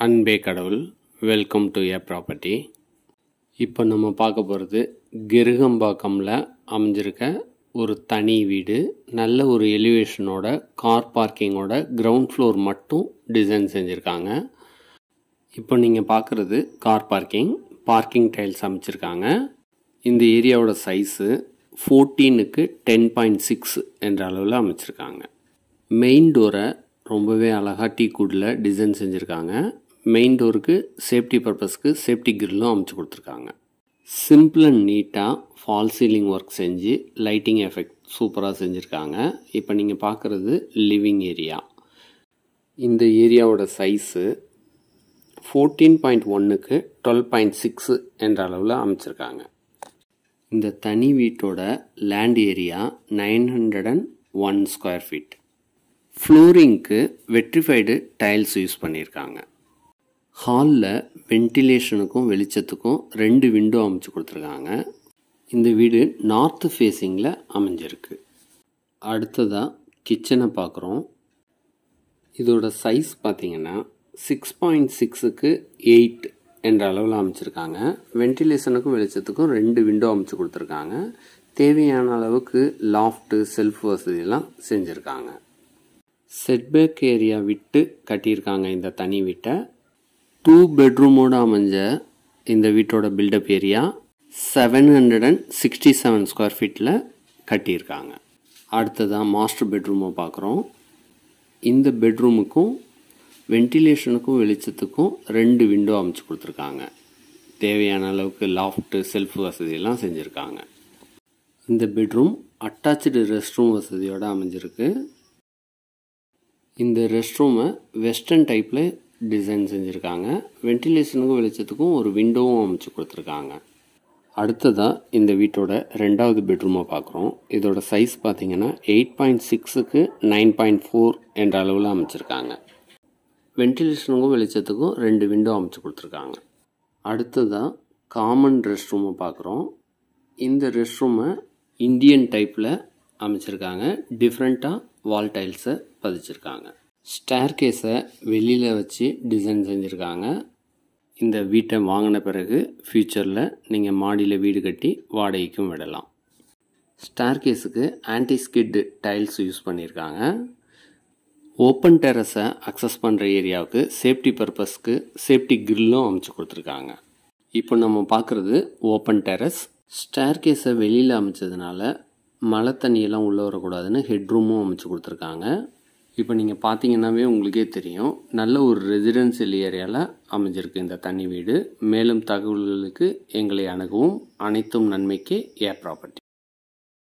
அன்பே கடவுள். Welcome to A property. இப்போ நம்ம பார்க்க போகிறது கிருகம்பாக்கமில் அமைஞ்சிருக்க ஒரு தனி வீடு. நல்ல ஒரு எலிவேஷனோட, கார் பார்க்கிங்கோட, கிரவுண்ட் ஃப்ளோர் மட்டும் டிசைன் செஞ்சுருக்காங்க. இப்போ நீங்கள் பார்க்குறது கார் பார்க்கிங் டைல்ஸ் அமைச்சிருக்காங்க. இந்த ஏரியாவோட சைஸு 14க்கு 10.6 என்ற அளவில் அமைச்சிருக்காங்க. மெயின் டோரை ரொம்பவே அழகாக டீக்குட்டில் டிசைன் செஞ்சுருக்காங்க. மெயின் டோருக்கு சேஃப்டி பர்பஸ்க்கு சேஃப்டி கிரில்லும் அமைச்சு கொடுத்துருக்காங்க. சிம்பிள் அண்ட் நீட்டாக ஃபால் சீலிங் ஒர்க் செஞ்சு லைட்டிங் எஃபெக்ட் சூப்பராக செஞ்சுருக்காங்க. இப்போ நீங்கள் பார்க்குறது லிவிங் ஏரியா. இந்த ஏரியாவோட சைஸு 14.1க்கு 12.6 என்ற அளவில் அமைச்சிருக்காங்க. இந்த தனி வீட்டோட லேண்ட் ஏரியா 901 ஸ்கொயர் ஃபீட். ஃப்ளோரிங்க்கு வெட்ரிஃபைடு டைல்ஸ் யூஸ் பண்ணியிருக்காங்க. ஹாலில் வென்டிலேஷனுக்கும் வெளிச்சத்துக்கும் 2 விண்டோ அமைச்சு கொடுத்துருக்காங்க. இந்த வீடு நார்த் ஃபேஸிங்கில் அமைஞ்சிருக்கு. அடுத்ததாக கிச்சனை பார்க்குறோம். இதோட சைஸ் பார்த்திங்கன்னா 6.6க்கு 8 என்ற அளவில் அமைச்சிருக்காங்க. வென்டிலேஷனுக்கும் வெளிச்சத்துக்கும் 2 விண்டோ அமைச்சு கொடுத்துருக்காங்க. தேவையான அளவுக்கு லாஃப்ட்டு, செல்ஃப் வசதியெல்லாம் செஞ்சுருக்காங்க. செட்பேக் ஏரியா விட்டு கட்டியிருக்காங்க. இந்த தனி வீட்டை 2 பெட்ரூமோடு அமைஞ்ச இந்த வீட்டோட பில்டப் ஏரியா 767 ஸ்கொயர் ஃபீட்டில் கட்டியிருக்காங்க. அடுத்ததாக மாஸ்டர் பெட்ரூமை பார்க்குறோம். இந்த பெட்ரூமுக்கும் வென்டிலேஷனுக்கும் வெளிச்சத்துக்கும் 2 விண்டோ அமைச்சு கொடுத்துருக்காங்க. தேவையான அளவுக்கு லாஃப்ட்டு, செல்ஃப் வசதியெல்லாம் செஞ்சுருக்காங்க. இந்த பெட்ரூம் அட்டாச்சு ரெஸ்ட் ரூம் வசதியோடு அமைஞ்சிருக்கு. இந்த ரெஸ்ட் ரூமை வெஸ்டர்ன் டைப்பில் டிசைன் செஞ்சுருக்காங்க. வென்டிலேஷனுக்கும் வெளிச்சத்துக்கும் ஒரு விண்டோவும் அமைச்சு கொடுத்துருக்காங்க. அடுத்ததாக இந்த வீட்டோட 2வது பெட்ரூமை பார்க்குறோம். இதோட சைஸ் பார்த்திங்கன்னா 8.6க்கு 9.4 என்ற அளவில் அமைச்சிருக்காங்க. வென்டிலேஷனுக்கும் வெளிச்சத்துக்கும் 2 விண்டோ அமைச்சு கொடுத்துருக்காங்க. அடுத்ததாக காமன் ரெஸ்ட் ரூமை பார்க்குறோம். இந்த ரெஸ்ட் ரூமை இந்தியன் டைப்பில் அமைச்சிருக்காங்க. டிஃப்ரெண்ட்டாக வால் டைல்ஸை பதிச்சிருக்காங்க. ஸ்டேர் கேஸை வெளியில் வச்சு டிசைன் செஞ்சுருக்காங்க. இந்த வீட்டை வாங்கின பிறகு ஃப்யூச்சரில் நீங்கள் மாடியில் வீடு கட்டி வாடகைக்கும் விடலாம். ஸ்டேர் கேஸுக்கு ஆன்டி ஸ்கிட் டைல்ஸ் யூஸ் பண்ணியிருக்காங்க. ஓப்பன் டெரஸை அக்சஸ் பண்ணுற ஏரியாவுக்கு சேஃப்டி பர்பஸ்க்கு சேஃப்டி கிரில்லும் அமைச்சு கொடுத்துருக்காங்க. இப்போ நம்ம பார்க்குறது ஓப்பன் டெரஸ். ஸ்டேர் கேஸை வெளியில் அமைச்சதுனால மழை தண்ணியெல்லாம் உள்ளே வரக்கூடாதுன்னு ஹெட்ரூமும் அமைச்சு கொடுத்துருக்காங்க. இப்போ நீங்கள் பார்த்தீங்கன்னாவே உங்களுக்கே தெரியும், நல்ல ஒரு ரெசிடென்சியல் ஏரியாவில் அமைஞ்சிருக்கு இந்த தனி வீடு. மேலும் தகவல்களுக்கு எங்களை அணுகவும். அனைத்தும் நன்மைக்கு ஏ ப்ராப்பர்ட்டி.